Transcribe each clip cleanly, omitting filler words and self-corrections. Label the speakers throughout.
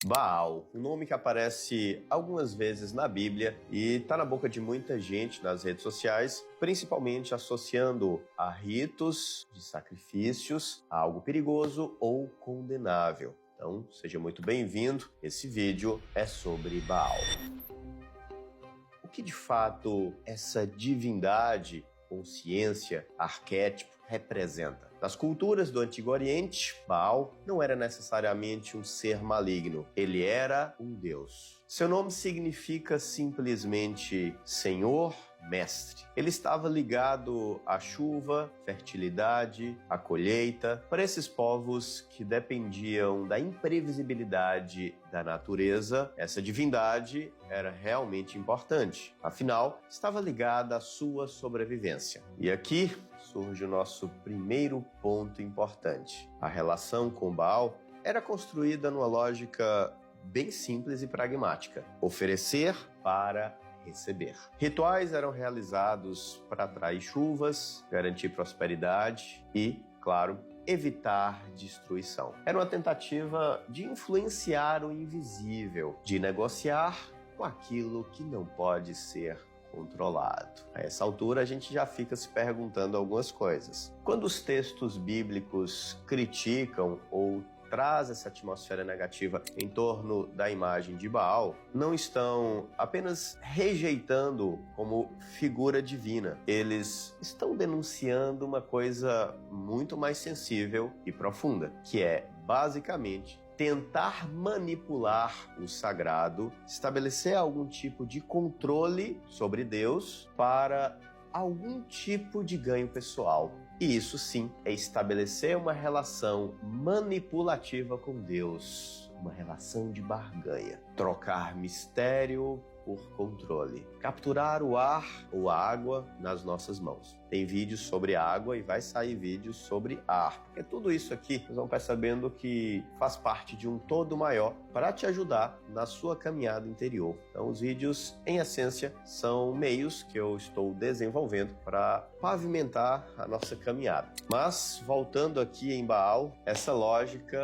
Speaker 1: Baal, um nome que aparece algumas vezes na Bíblia e está na boca de muita gente nas redes sociais, principalmente associando a ritos de sacrifícios a algo perigoso ou condenável. Então, seja muito bem-vindo. Esse vídeo é sobre Baal. O que de fato essa divindade, consciência, arquétipo representa? Nas culturas do Antigo Oriente, Baal não era necessariamente um ser maligno, ele era um deus. Seu nome significa simplesmente Senhor, Mestre. Ele estava ligado à chuva, fertilidade, à colheita. Para esses povos que dependiam da imprevisibilidade da natureza, essa divindade era realmente importante. Afinal, estava ligada à sua sobrevivência. E aqui surge o nosso primeiro ponto importante. A relação com Baal era construída numa lógica bem simples e pragmática: oferecer para receber. Rituais eram realizados para atrair chuvas, garantir prosperidade e, claro, evitar destruição. Era uma tentativa de influenciar o invisível, de negociar com aquilo que não pode ser controlado. A essa altura a gente já fica se perguntando algumas coisas. Quando os textos bíblicos criticam ou traz essa atmosfera negativa em torno da imagem de Baal, não estão apenas rejeitando como figura divina. Eles estão denunciando uma coisa muito mais sensível e profunda, que é, basicamente, tentar manipular o sagrado, estabelecer algum tipo de controle sobre Deus para algum tipo de ganho pessoal. E isso sim é estabelecer uma relação manipulativa com Deus, uma relação de barganha. Trocar mistério por controle. Capturar o ar ou a água nas nossas mãos. Tem vídeos sobre água e vai sair vídeos sobre ar. Porque tudo isso aqui, vocês vão percebendo que faz parte de um todo maior para te ajudar na sua caminhada interior. Então, os vídeos, em essência, são meios que eu estou desenvolvendo para pavimentar a nossa caminhada. Mas, voltando aqui em Baal, essa lógica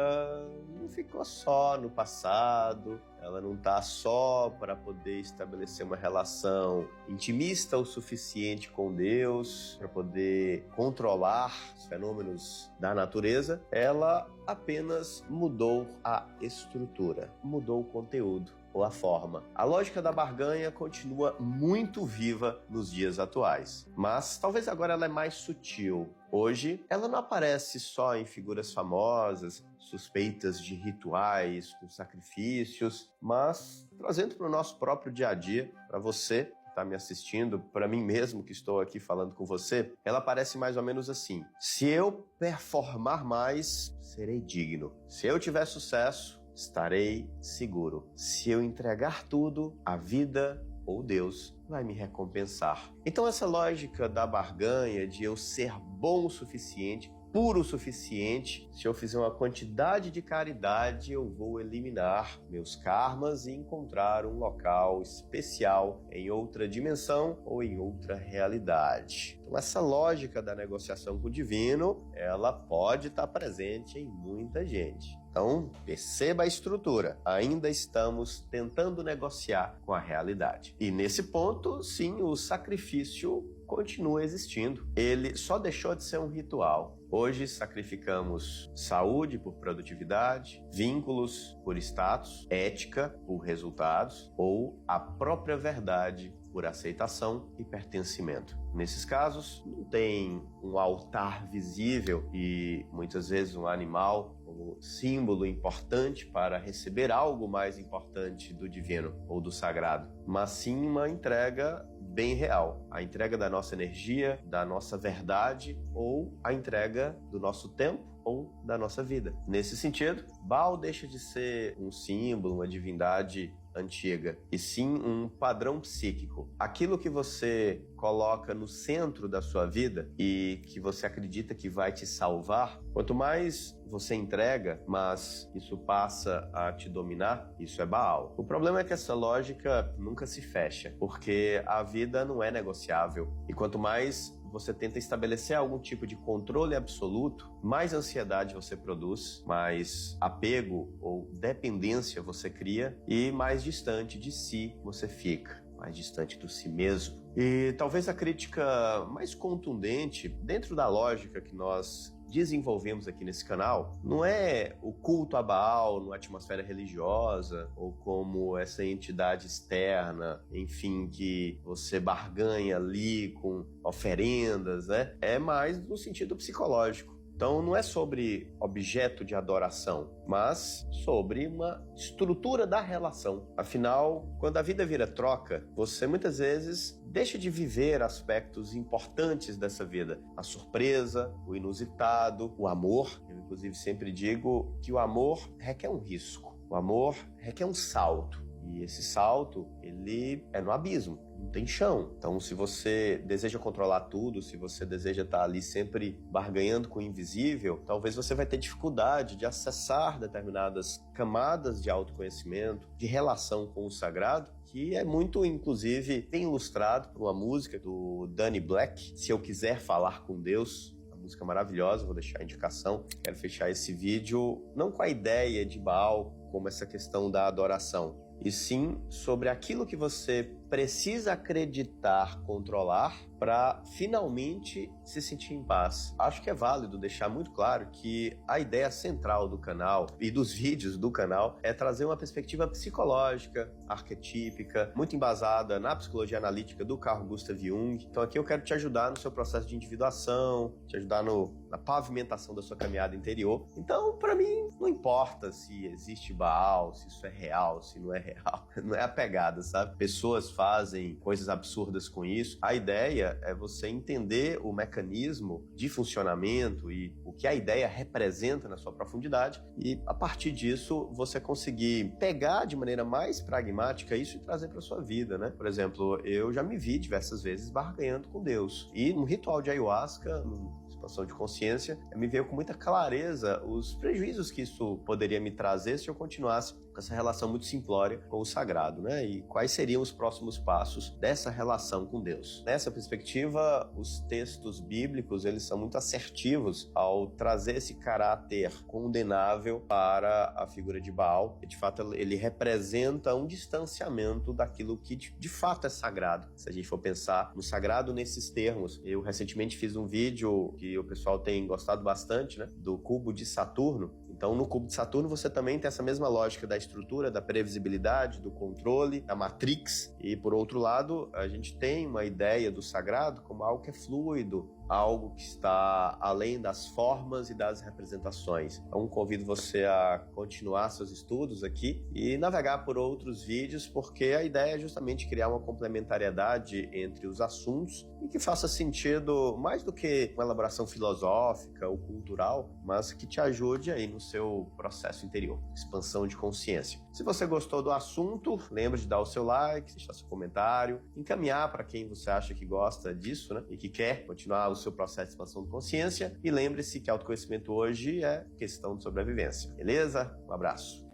Speaker 1: não ficou só no passado, ela não está só para poder estabelecer uma relação intimista o suficiente com Deus, para poder controlar os fenômenos da natureza. Ela apenas mudou a estrutura, mudou o conteúdo ou a forma. A lógica da barganha continua muito viva nos dias atuais, mas talvez agora ela é mais sutil. Hoje, ela não aparece só em figuras famosas, suspeitas de rituais, com sacrifícios, mas trazendo para o nosso próprio dia a dia, para você que está me assistindo, para mim mesmo que estou aqui falando com você, ela aparece mais ou menos assim: se eu performar mais, serei digno. Se eu tiver sucesso, estarei seguro. Se eu entregar tudo, a vida ou Deus vai me recompensar. Então essa lógica da barganha, de eu ser bom o suficiente, puro o suficiente, se eu fizer uma quantidade de caridade, eu vou eliminar meus karmas e encontrar um local especial em outra dimensão ou em outra realidade. Então essa lógica da negociação com o divino, ela pode estar presente em muita gente. Então, perceba a estrutura. Ainda estamos tentando negociar com a realidade. E nesse ponto, sim, o sacrifício continua existindo. Ele só deixou de ser um ritual. Hoje sacrificamos saúde por produtividade, vínculos por status, ética por resultados ou a própria verdade por aceitação e pertencimento. Nesses casos, não tem um altar visível e muitas vezes um animal como símbolo importante para receber algo mais importante do divino ou do sagrado, mas sim uma entrega bem real, a entrega da nossa energia, da nossa verdade ou a entrega do nosso tempo ou da nossa vida. Nesse sentido, Baal deixa de ser um símbolo, uma divindade antiga, e sim um padrão psíquico. Aquilo que você coloca no centro da sua vida e que você acredita que vai te salvar, quanto mais você entrega, mas isso passa a te dominar, isso é Baal. O problema é que essa lógica nunca se fecha, porque a vida não é negociável. E quanto mais você tenta estabelecer algum tipo de controle absoluto, mais ansiedade você produz, mais apego ou dependência você cria e mais distante de si você fica, mais distante do si mesmo. E talvez a crítica mais contundente, dentro da lógica que nós desenvolvemos aqui nesse canal, não é o culto a Baal numa atmosfera religiosa ou como essa entidade externa, enfim, que você barganha ali com oferendas, né? É mais no sentido psicológico. Então não é sobre objeto de adoração, mas sobre uma estrutura da relação. Afinal, quando a vida vira troca, você muitas vezes deixa de viver aspectos importantes dessa vida. A surpresa, o inusitado, o amor. Eu, inclusive, sempre digo que o amor requer um risco. O amor requer um salto. E esse salto, ele é no abismo. Não tem chão. Então, se você deseja controlar tudo, se você deseja estar ali sempre barganhando com o invisível, talvez você vai ter dificuldade de acessar determinadas camadas de autoconhecimento, de relação com o sagrado, que é muito, inclusive, bem ilustrado por uma música do Danny Black, Se Eu Quiser Falar com Deus. Música maravilhosa, vou deixar a indicação. Quero fechar esse vídeo não com a ideia de Baal, como essa questão da adoração, e sim sobre aquilo que você precisa acreditar, controlar, para finalmente se sentir em paz. Acho que é válido deixar muito claro que a ideia central do canal e dos vídeos do canal é trazer uma perspectiva psicológica, arquetípica, muito embasada na psicologia analítica do Carl Gustav Jung. Então aqui eu quero te ajudar no seu processo de individuação, te ajudar na pavimentação da sua caminhada interior. Então, para mim, não importa se existe Baal, se isso é real, se não é real. Não é a pegada, sabe? Pessoas fazem coisas absurdas com isso. A ideia é você entender o mecanismo de funcionamento e o que a ideia representa na sua profundidade e, a partir disso, você conseguir pegar de maneira mais pragmática isso e trazer para sua vida, né? Por exemplo, eu já me vi diversas vezes barganhando com Deus. E no ritual de ayahuasca, expansão de consciência, me veio com muita clareza os prejuízos que isso poderia me trazer se eu continuasse com essa relação muito simplória com o sagrado, né? E quais seriam os próximos passos dessa relação com Deus? Nessa perspectiva, os textos bíblicos, eles são muito assertivos ao trazer esse caráter condenável para a figura de Baal. E, de fato, ele representa um distanciamento daquilo que de fato é sagrado. Se a gente for pensar no sagrado nesses termos, eu recentemente fiz um vídeo que o pessoal tem gostado bastante, né? Do cubo de Saturno. Então, no cubo de Saturno, você também tem essa mesma lógica da estrutura, da previsibilidade, do controle, da matrix. E, por outro lado, a gente tem uma ideia do sagrado como algo que é fluido, algo que está além das formas e das representações. Então, convido você a continuar seus estudos aqui e navegar por outros vídeos, porque a ideia é justamente criar uma complementariedade entre os assuntos e que faça sentido mais do que uma elaboração filosófica ou cultural, mas que te ajude aí no seu processo interior, expansão de consciência. Se você gostou do assunto, lembre de dar o seu like, deixar seu comentário, encaminhar para quem você acha que gosta disso, né, e que quer continuar o seu processo de expansão de consciência. E lembre-se que autoconhecimento hoje é questão de sobrevivência. Beleza? Um abraço.